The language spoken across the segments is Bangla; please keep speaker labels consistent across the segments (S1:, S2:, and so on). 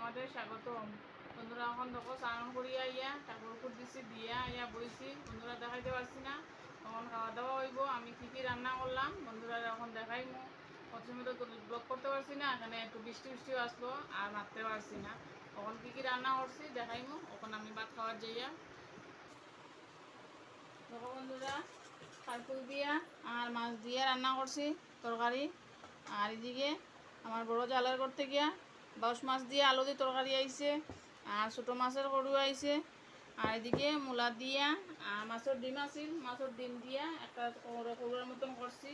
S1: আমাদের স্বাগতম। বন্ধুরা এখন দেখো স্নান করিয়া ইয়া ঠাকুর উপর দিছি দিয়া ইয়া বইছি। বন্ধুরা দেখাইতে পারছি না, তখন খাওয়া দাওয়া হইব। আমি কী কী রান্না করলাম বন্ধুরা এখন দেখাইমু। প্রথমে তো ব্লগ করতে পারছি না, এখানে একটু বৃষ্টি বৃষ্টিও আসলো আর মারতে পারছি না। তখন কী কী রান্না করছি দেখাইমু। এখন আমি ভাত খাওয়ার যাইয়া দেখো বন্ধুরা, কালকুল দিয়া আর মাছ দিয়ে রান্না করছি তরকারি। আর এদিকে আমার বড় জালের করতে গিয়া বাউশ মাছ দিয়ে আলু দিয়ে তরকারি আইছে, আর ছোটো মাছের গরু আইছে। আর এদিকে মূলা দিয়া আর মাছের ডিম আছিল, মাছের ডিম দিয়া একটা কৌড়ার মতন করছি।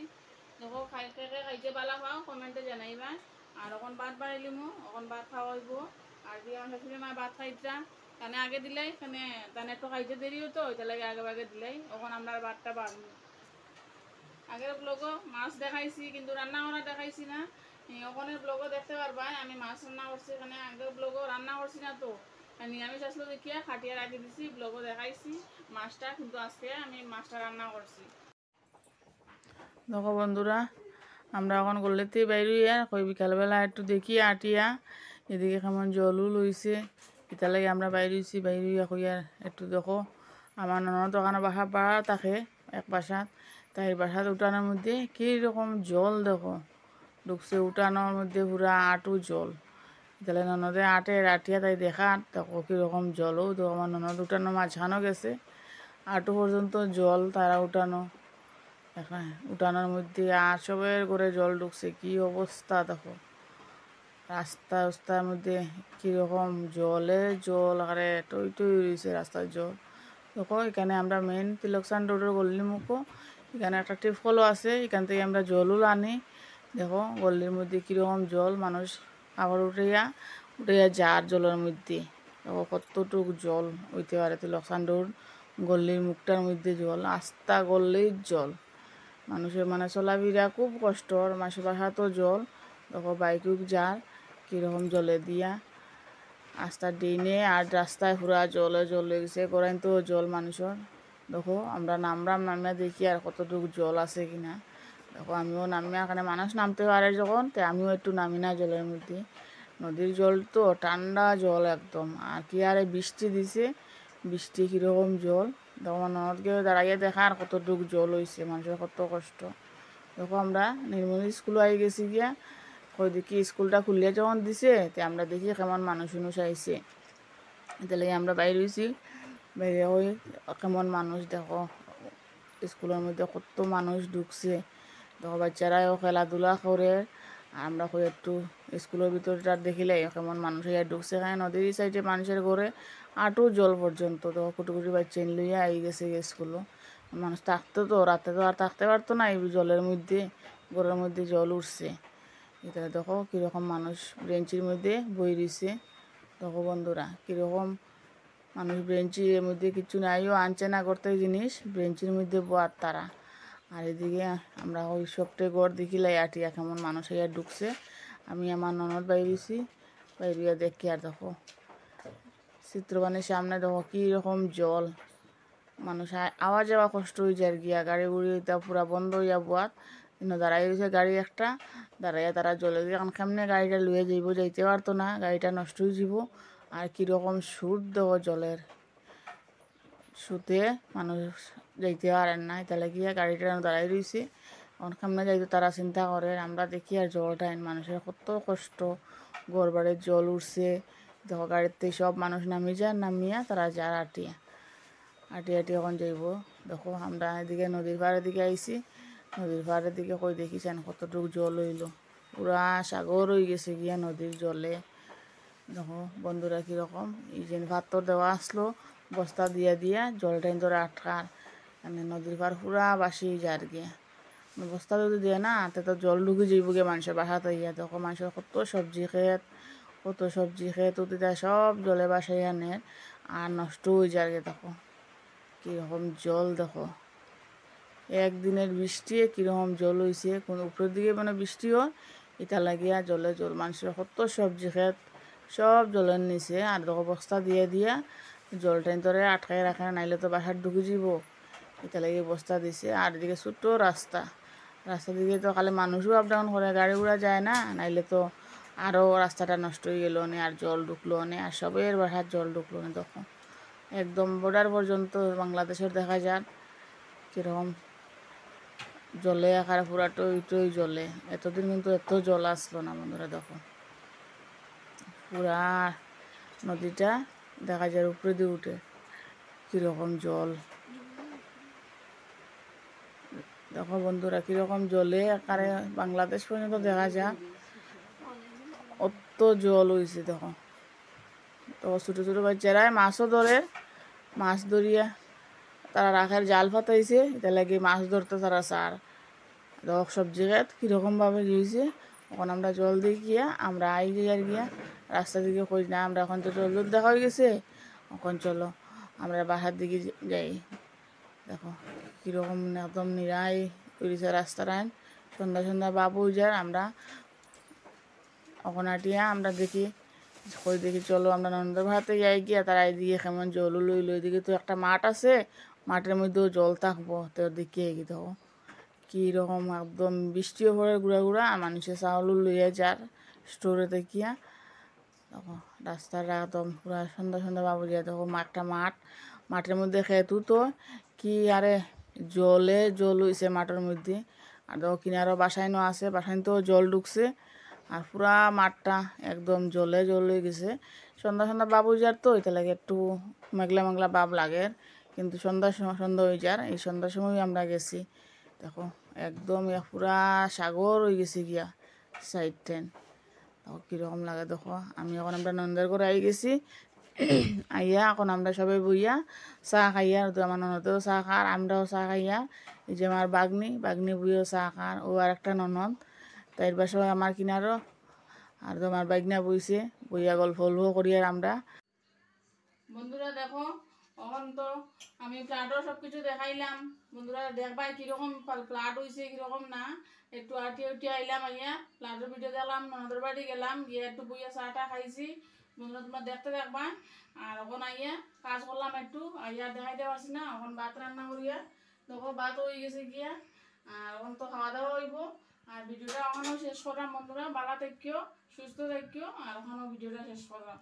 S1: দেখো খাইতে পালা পাও কমেন্টে জানাইবা। আর এখন ভাত বাড়াইলিমু, এখন ভাত খাওয়া হইব। আর দিয়ে আমার শাশুড়ি মা ভাত খাইতা তানে আগে দিলাই, এখানে তানে একটু খাইতে দেরি হতো, ওইটা লাগে আগে আগে দিলাই। এখন আমরা ভাতটা বাড়বো। আগের ব্লগও মাছ দেখাইছি কিন্তু রান্না করা দেখাইছি না। ওখানের ব্লগও দেখতে পারবা আমি মাছ রান্না করছি। এখানে আগের ব্লগও রান্না করছি না, তো নিরামিষ আসলো দেখিয়া খাটিয়া রাখি দিছি, ব্লগও দেখাইছি মাছটা, কিন্তু আজকে আমি মাছটা রান্না করছি। দেখো বন্ধুরা, আমরা এখন গল্লেতেই বাইরিয়া কই বিকালবেলা একটু দেখি আটিয়া এদিকে কেমন জলও লইছে, এটা লাগে আমরা বাইরেছি। বাইরিয়া কইয়ার একটু দেখো আমার ননদ ওখানে বাসা পাড়া থাকে এক বাসাত, তাই বাসাত উঠানোর মধ্যে কীরকম জল দেখো ঢুকছে উঠানোর মধ্যে, পুরা আটু জল। তাহলে ননদে আটিয়া তাই দেখা দেখো কীরকম জলও দেখো। আমার ননদ উঠানো মাঝখানো গেছে, আটু পর্যন্ত জল তারা উঠানো। এখানে উঠানোর মধ্যে আর সবের করে জল ঢুকছে, কি অবস্থা দেখো। রাস্তার মধ্যে কীরকম জল আরে টই টই রয়েছে রাস্তার জল দেখো। এখানে আমরা মেন তিলকসান রোডের গল্লির মুখো এখানে একটা টিপকলও আছে, এখান থেকে আমরা জলও আনি। দেখো গল্লির মধ্যে কীরকম জল, মানুষ আবার উঠাইয়া যার জলের মধ্যে দেখো কতটুক জল হইতে পারে। তিলকসান রোড গল্লির মুখটার মধ্যে জল, আস্তা গল্লির জল। মানুষের মানে চলাফেরা খুব কষ্টর, মাসে বাসাতো জল দেখো। বাইকও যার কীরকম জলে দিয়া রাস্তার ডিনে আর রাস্তায় পুরা জলে গেছে, করাইন তো জল মানুষের। দেখো আমরা নামিয়া দেখি আর কতটুকু জল আছে কিনা। দেখো আমিও নামিয়া, এখানে মানুষ নামতে পারে যখন, তো আমিও একটু নামি না জলের মধ্যে। নদীর জল তো ঠান্ডা জল একদম। আর কি আরে বৃষ্টি দিছে, বৃষ্টি কীরকম জল দেখো। আমার ননদকে দাঁড়াইয়া দেখা আর কতটুকু জল হয়েছে, মানুষের কত কষ্ট। দেখো আমরা নির্মলী স্কুলে আই গেছি গিয়া, কই দেখি স্কুলটা খুলিয়া যখন দিছে তে আমরা দেখি কেমন মানুষ আইছে। তাহলে আমরা বাইরে হয়েছি, বাইরে হয়ে কেমন মানুষ দেখো। স্কুলের মধ্যে কত মানুষ ঢুকছে দেখো, বাচ্চারাও খেলাধুলা করে। আমরা কই একটু স্কুলের ভিতরটা দেখিলে কেমন মানুষ ইয়া ঢুকছে। এখানে নদীর সাইডে মানুষের ঘরে আটু জল পর্যন্ত দেখো, কুটি বাচ্চা লইয়া আই গেছে স্কুলও। মানুষ থাকতো তো রাতে তো আর থাকতে পারতো না, এই জলের মধ্যে ঘরের মধ্যে জল উঠছে। এটা দেখো কীরকম মানুষ ব্রেঞ্চির মধ্যে বই রয়েছে। দেখো বন্ধুরা কীরকম মানুষ ব্রেঞ্চির মধ্যে কিছু নাইও আনছে না করতে জিনিস, ব্রেঞ্চির মধ্যে বয়ার তারা। আর এদিকে আমরা ওই সবটে ঘর দেখিলাই আটিয়া কেমন মানুষ ইয়া ঢুকছে। আমি আমার ননদ বাইরেছি, বাইরিয়া দেখি আর দেখো চিত্রবাণীর সামনে দেখো কীরকম জল। মানুষ আওয়া যাওয়া কষ্ট হয়ে যায় গিয়া, গাড়ি গুড়ি এটা পুরা বন্ধ হইয়া বোয়াত। কিন্তু দাঁড়াই রয়েছে গাড়ি একটা, দাঁড়াইয়া তারা জলে এখন কেমনে গাড়িটা লুয়ে যাইব, যাইতে পারতো না, গাড়িটা নষ্ট হয়ে যাব। আর কীরকম সুর দেব জলের, সুতে মানুষ যাইতে পারেন না, এটা লাগিয়া গাড়িটা দাঁড়াই রয়েছে। এখন কেমনে যাইতো তারা চিন্তা করে। আমরা দেখি আর জলটা মানুষের কত কষ্ট, ঘর বাড়ির জল উঠছে দেখো। গাড়িতে সব মানুষ নামিয়া তারা যার আটিয়া এখন যাইব। দেখো আমরা এদিকে নদীর পাড়ের দিকে আইছি, নদীর পাড়ের দিকে কই দেখিছেন কতটুকু জল হইল, পুরা সাগর হয়ে গেছে গিয়া নদীর জলে। দেখো বন্ধুরা কীরকম এই যে পাথর দেওয়া আসলো বস্তা দিয়া জলটা ধরে আটকার, মানে নদীর পাড় পুরা বাসি যার গিয়া। বস্তা যদি দিয়ে না তো জল ঢুকে যাইব গিয়ে মানুষের বাসাতে ইয়া। দেখো মানুষের কত সবজি ক্ষেত উঠিতে সব জলে বাসাইয়া নেয় আর নষ্ট হয়ে যায় গে। দেখো কীরকম জল দেখো, একদিনের বৃষ্টি কীরকম জল হয়েছে। কোন উপরের দিকে মানে বৃষ্টি হয়, এটা লাগিয়া জল মানুষের কত সবজি ক্ষেত সব জলের নিচে। আর দেখো বস্তা দিয়া জলটা ধরে আটকাই রাখে, নাইলে তো বাসার ঢুকে যাব, এটা লাগে বস্তা দিছে। আর এদিকে ছোট্ট রাস্তা দিকে তো খালি মানুষও আপ ডাউন করে, গাড়ি ঘোড়া যায় না, নাইলে তো আরও রাস্তাটা নষ্ট হয়ে গেল নে, আর জল ঢুকলো নে, আর সবের বাসার জল ঢুকলো না। তখন একদম বর্ডার পর্যন্ত বাংলাদেশের দেখা যান কীরকম জলে আকারে পুরা টই টই জলে। এতদিন কিন্তু এত জল আসলো না বন্ধুরা। দেখো পুরা নদীটা দেখা যায় উপরে দিয়ে উঠে কীরকম জল। দেখো বন্ধুরা কীরকম জলে আকারে বাংলাদেশ পর্যন্ত দেখা যায়, অত জল হয়েছে। দেখো তো ছোটো ছোটো বাচ্চারাই মাছও ধরে, মাছ ধরিয়া তারা রাখার জাল ফাটাইছে, এটা লাগে মাছ ধরতে তারা সার। দেখো সবজি খেত কীরকমভাবে গিয়েছে। এখন আমরা জল দিয়ে গিয়া আমরা আই যাই আর গিয়া রাস্তা দিকে কই না, আমরা এখন তো জল জল দেখা হয়ে গেছে, এখন চলো আমরা বাসার দিকে যাই। দেখো কীরকম একদম নিরাই উড়িষ্যা রাস্তার আইন সন্ধ্যা সন্ধ্যা বাবু যার আমরা এখন আটিয়া আমরা দেখি কই দেখি চলো আমরা নন্দর ভাতে যাই গিয়া তারা এদিকে কেমন জল লইলো। এদিকে তো একটা মাঠ আছে, মাঠের মধ্যেও জল থাকবো, তো দেখিয়ে গিয়ে দেখো কীরকম একদম বৃষ্টিও পড়ে গুঁড়া গুঁড়া, আর মানুষের চাউল লইয়া যার স্টোরে দেখিয়া। দেখো রাস্তাটা একদম পুরা সন্ধ্যা সন্ধ্যা বাবু যায়। দেখো একটা মাঠ, মাঠের মধ্যে খেতু তো কি আরে জলে জল হইছে মাঠের মধ্যে। আর দেখো কিনারও বাসাইনও আছে, বাসাইনতেও জল ঢুকছে, আর পুরা মাঠটা একদম জলে জল হয়ে গেছে। সন্ধ্যা সন্ধ্যা বাবু যার তো এটা লাগে একটু মেঘলা মেঘলা ভাব লাগে, কিন্তু সন্ধ্যা হয়ে যার এই সন্ধ্যার সময় আমরা গেছি। দেখো একদম পুরা সাগর হয়ে গেছে গিয়া সাইড টেন। দেখো কীরকম লাগে। দেখো আমি এখন আমরা নন্দের ঘরে আই গেছি, আইয়া এখন আমরা সবাই বইয়া চা খাইয়া, আমার ননদেও চা খার, আমরাও চা খাইয়া, এই যে আমার বাগনি বইয়েও চা খার, ও আর একটা ননদ তাইর বাসায় আমার কিনারও, আর তোমার বাইকনা বইছে, বইয়া গল্প করি। আর আমরা বন্ধুরা দেখো এখন তো আমি ফ্ল্যাটও সব কিছু দেখাইলাম। বন্ধুরা দেখবাই কীরকম ফ্ল্যাট হয়েছে কীরকম না, একটু আটিয়ে উঠিয়ে আইলাম, আইয়া ফ্ল্যাটের ভিডিও দেখলাম, ননদের বাড়ি গেলাম, গিয়ে একটু বইয়া চাটা খাইছি। বন্ধুরা তোমরা দেখতে দেখবা। আর এখন আইয়া কাজ করলাম একটু, আইয়া দেখাইতে পারছি না, এখন ভাত রান্না করিয়া দেখো ভাত হয়ে গেছে গিয়া, আর এখন তো খাওয়া দাওয়া হইব। আর ভিডিওটা এখনও শেষ করলাম বন্ধুরা, ভালো থাকিও, সুস্থ থাকিও, আর এখনও ভিডিওটা শেষ করলাম।